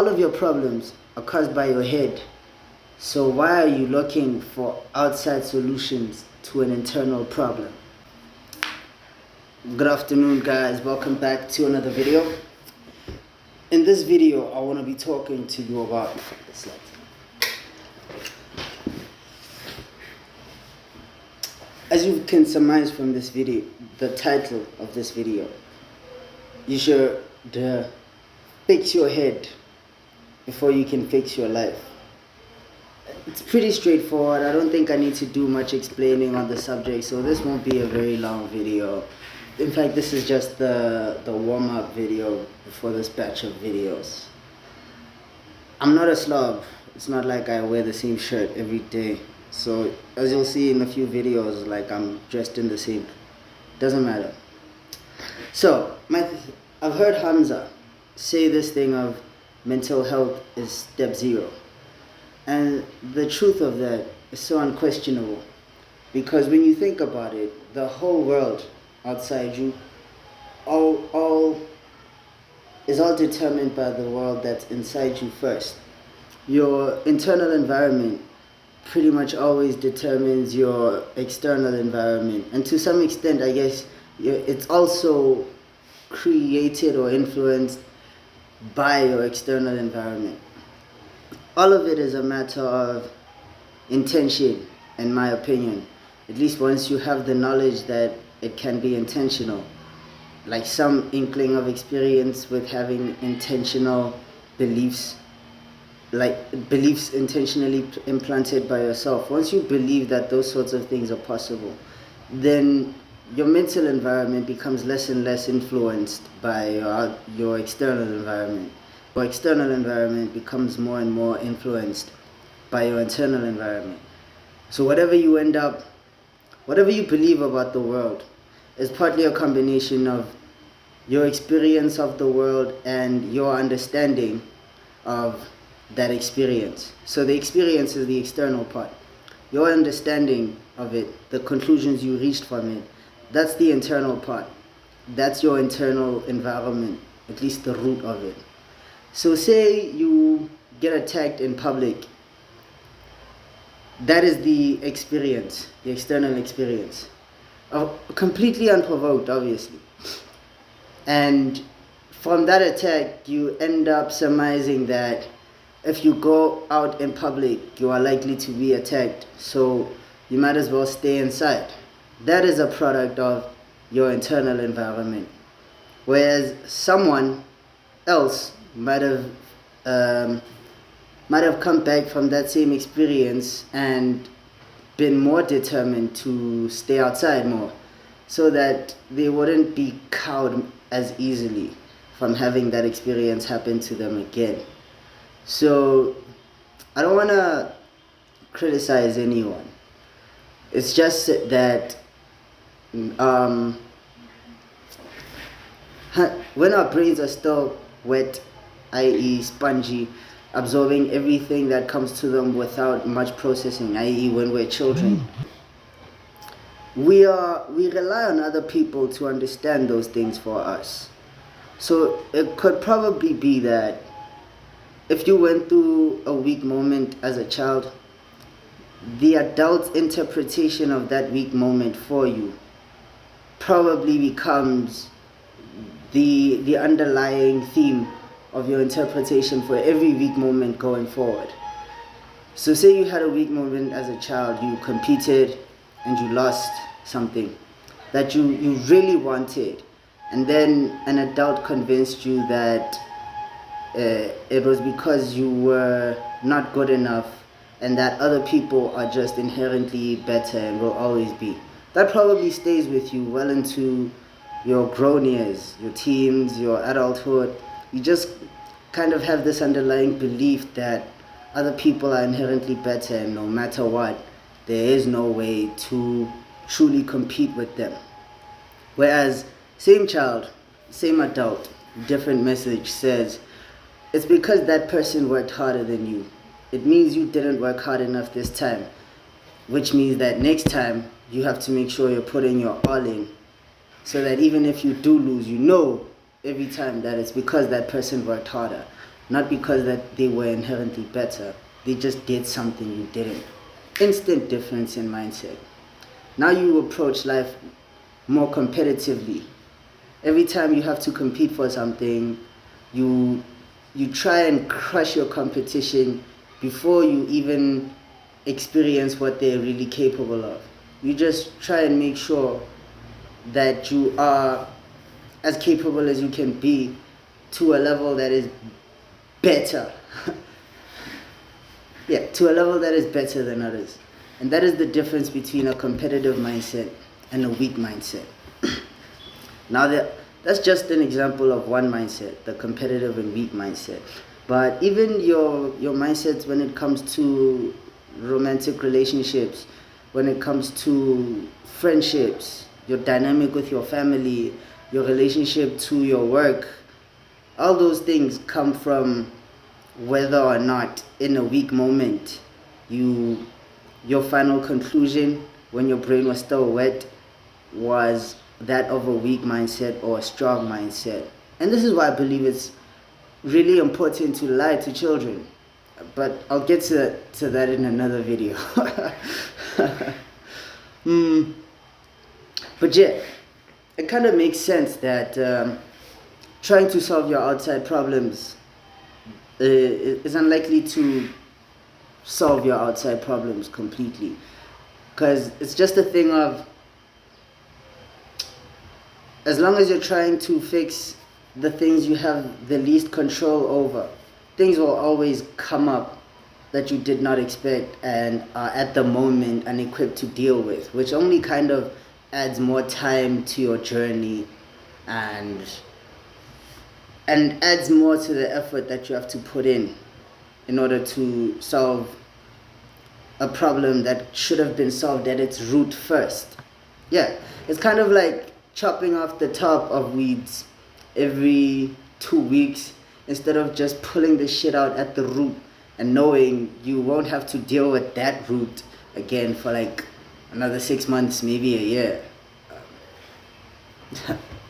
all of your problems are caused by your head. So why are you looking for outside solutions to an internal problem? Good afternoon, guys. Welcome back to another video. In this video, I want to be talking to you about as you can surmise from this video, the title of this video, you should fix your head before you can fix your life. It's pretty straightforward. I don't think I need to do much explaining on the subject, so this won't be a very long video. In fact, this is just the warm-up video before this batch of videos. I'm not a slob. It's not like I wear the same shirt every day. So as you'll see in a few videos, like I'm dressed in the same. Doesn't matter. So I've heard Hamza say this thing of mental health is step 0. And the truth of that is so unquestionable. Because when you think about it, the whole world outside you is all determined by the world that's inside you first. Your internal environment pretty much always determines your external environment, and to some extent, I guess, it's also created or influenced by your external environment. All of it is a matter of intention, in my opinion. At least once you have the knowledge that it can be intentional, like some inkling of experience with having intentional beliefs, like beliefs intentionally implanted by yourself. Once you believe that those sorts of things are possible, then your mental environment becomes less and less influenced by your external environment. Your external environment becomes more and more influenced by your internal environment. So whatever you believe about the world is partly a combination of your experience of the world and your understanding of that experience. So the experience is the external part. Your understanding of it, the conclusions you reached from it, that's the internal part. That's your internal environment, at least the root of it. So say you get attacked in public. That is the experience, the external experience. Completely unprovoked, obviously. And from that attack, you end up surmising that if you go out in public, you are likely to be attacked, so you might as well stay inside. That is a product of your internal environment. Whereas someone else might have come back from that same experience and been more determined to stay outside more, so that they wouldn't be cowed as easily from having that experience happen to them again. So I don't want to criticize anyone. It's just that when our brains are still wet, i.e. spongy, absorbing everything that comes to them without much processing, i.e. when we're children, we rely on other people to understand those things for us. So it could probably be that if you went through a weak moment as a child, the adult's interpretation of that weak moment for you probably becomes the underlying theme of your interpretation for every weak moment going forward. So say you had a weak moment as a child, you competed and you lost something that you really wanted, and then an adult convinced you that it was because you were not good enough and that other people are just inherently better and will always be. That probably stays with you well into your grown years, your teens, your adulthood. You just kind of have this underlying belief that other people are inherently better, and no matter what, there is no way to truly compete with them. Whereas same child, same adult, different message says, it's because that person worked harder than you. It means you didn't work hard enough this time, which means that next time you have to make sure you're putting your all in, so that even if you do lose, you know every time that it's because that person worked harder. not because that they were inherently better. They just did something you didn't. Instant difference in mindset. Now you approach life more competitively. Every time you have to compete for something, you try and crush your competition before you even experience what they're really capable of. You just try and make sure that you are as capable as you can be to a level that is better. Yeah, to a level that is better than others. And that is the difference between a competitive mindset and a weak mindset. Now that's just an example of one mindset, the competitive and weak mindset. But even your mindsets when it comes to romantic relationships, when it comes to friendships, your dynamic with your family, your relationship to your work, all those things come from whether or not in a weak moment your final conclusion when your brain was still wet was that of a weak mindset or a strong mindset. And this is why I believe it's really important to lie to children. But I'll get to that in another video. But yeah, it kind of makes sense that trying to solve your outside problems is unlikely to solve your outside problems completely. Because it's just a thing of, as long as you're trying to fix the things you have the least control over, things will always come up that you did not expect and are at the moment unequipped to deal with, which only kind of adds more time to your journey and adds more to the effort that you have to put in order to solve a problem that should have been solved at its root first. Yeah, it's kind of like chopping off the top of weeds every 2 weeks instead of just pulling the shit out at the root and knowing you won't have to deal with that root again for like another 6 months, maybe a year.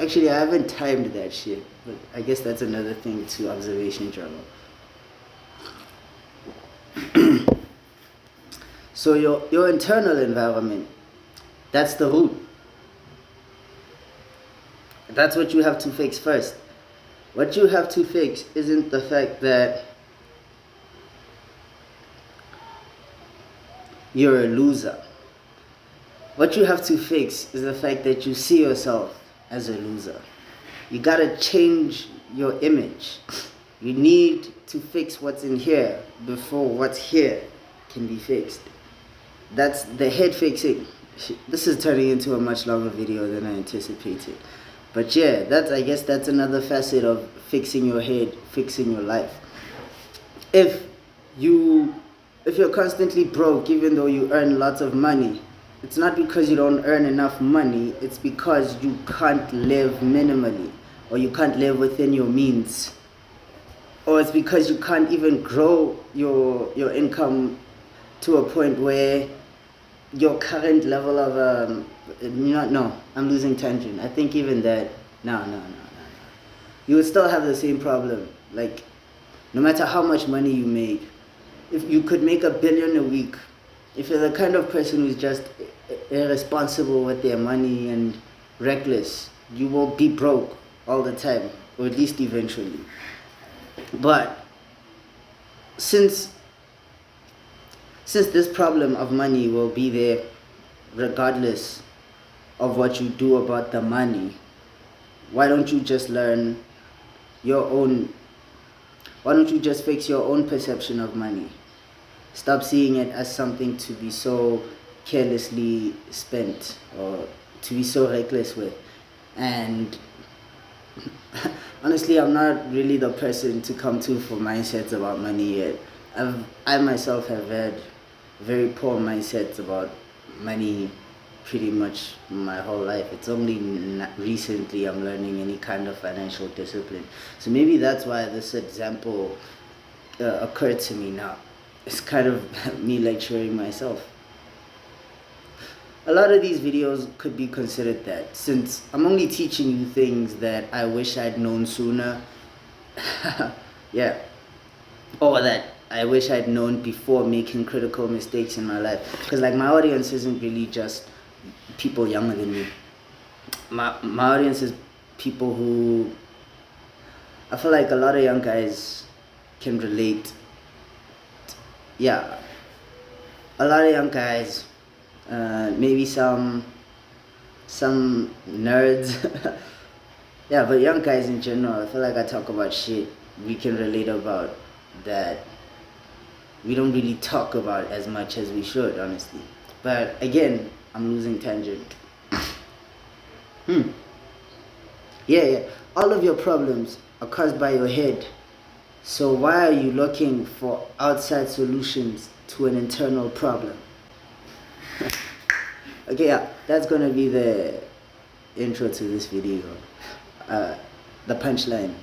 Actually, I haven't timed that shit, but I guess that's another thing to observation journal. So your internal environment, that's the root. That's what you have to fix first. What you have to fix isn't the fact that you're a loser. What you have to fix is the fact that you see yourself as a loser. You gotta change your image. You need to fix what's in here before what's here can be fixed. That's the head fixing. This is turning into a much longer video than I anticipated. But yeah, I guess that's another facet of fixing your head, fixing your life. If you're constantly broke even though you earn lots of money, it's not because you don't earn enough money, it's because you can't live minimally, or you can't live within your means. Or it's because you can't even grow your income to a point where your current level of no, I'm losing tangent. I think even that, no. You would still have the same problem. Like, no matter how much money you made, if you could make $1 billion a week, if you're the kind of person who's just irresponsible with their money and reckless, you will be broke all the time, or at least eventually. But since this problem of money will be there regardless of what you do about the money, why don't you just learn your own, why don't you just fix your own perception of money? Stop seeing it as something to be so carelessly spent or to be so reckless with. And honestly, I'm not really the person to come to for mindsets about money yet. I myself have had very poor mindsets about money pretty much my whole life. It's only recently I'm learning any kind of financial discipline. So maybe that's why this example occurred to me now. It's kind of me lecturing myself. A lot of these videos could be considered that, since I'm only teaching you things that I wish I'd known sooner. Yeah, or that I wish I'd known before making critical mistakes in my life. Because like my audience isn't really just people younger than me. My audience is people who, I feel like a lot of young guys can relate. Yeah, a lot of young guys, maybe some nerds. Yeah, but young guys in general, I feel like I talk about shit we can relate about that we don't really talk about as much as we should, honestly. But again, I'm losing tangent. Yeah. All of your problems are caused by your head. So why are you looking for outside solutions to an internal problem? Okay, yeah, that's gonna be the intro to this video. The punchline.